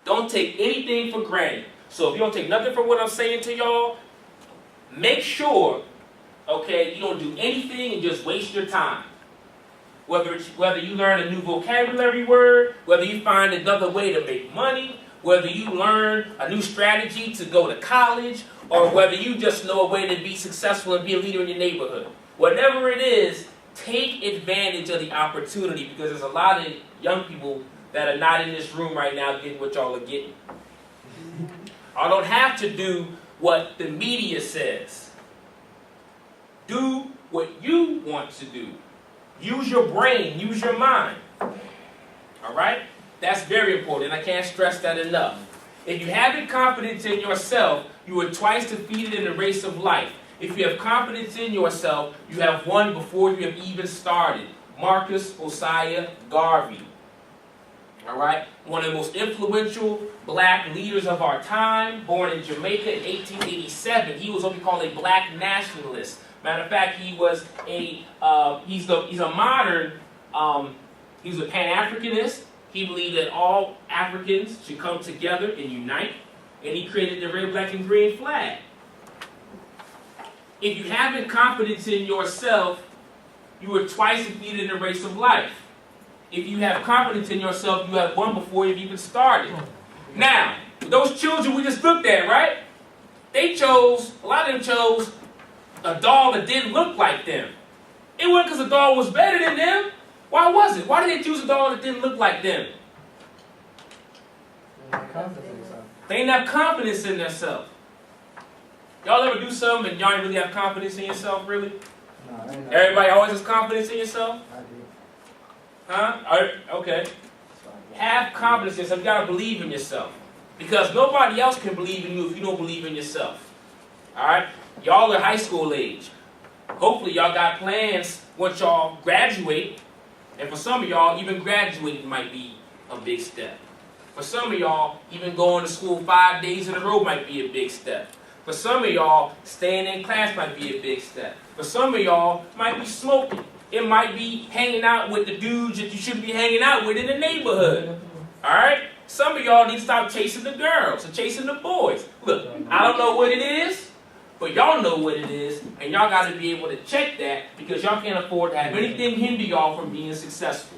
Don't take anything for granted. So if you don't take nothing from what I'm saying to y'all, make sure, okay, you don't do anything and just waste your time. Whether you learn a new vocabulary word, whether you find another way to make money, whether you learn a new strategy to go to college, or whether you just know a way to be successful and be a leader in your neighborhood. Whatever it is, take advantage of the opportunity, because there's a lot of young people that are not in this room right now getting what y'all are getting. I don't have to do what the media says. Do what you want to do. Use your brain, use your mind. All right? That's very important, and I can't stress that enough. If you have confidence in yourself, you are twice defeated in the race of life. If you have confidence in yourself, you have won before you have even started. Marcus Osiah Garvey. All right? One of the most influential black leaders of our time, born in Jamaica in 1887. He was what we call a black nationalist. Matter of fact, he was he's a modern, he was a Pan-Africanist. He believed that all Africans should come together and unite, and he created the red, black, and green flag. If you haven't confidence in yourself, you are twice defeated in the race of life. If you have confidence in yourself, you have won before you've even started. Now, those children we just looked at, right? A lot of them chose a doll that didn't look like them. It wasn't because the doll was better than them. Why was it? Why did they choose a doll that didn't look like them? They didn't have confidence in themselves. Y'all ever do something and y'all didn't really have confidence in yourself, really? No, Everybody always has confidence in yourself? I do. Huh? Okay. Have confidence in yourself. You got to believe in yourself. Because nobody else can believe in you if you don't believe in yourself. Alright? Y'all are high school age. Hopefully y'all got plans once y'all graduate. And for some of y'all, even graduating might be a big step. For some of y'all, even going to school 5 days in a row might be a big step. For some of y'all, staying in class might be a big step. For some of y'all, it might be smoking. It might be hanging out with the dudes that you shouldn't be hanging out with in the neighborhood. Alright? Some of y'all need to stop chasing the girls and chasing the boys. Look, I don't know what it is, but y'all know what it is, and y'all got to be able to check that, because y'all can't afford to have anything hinder y'all from being successful.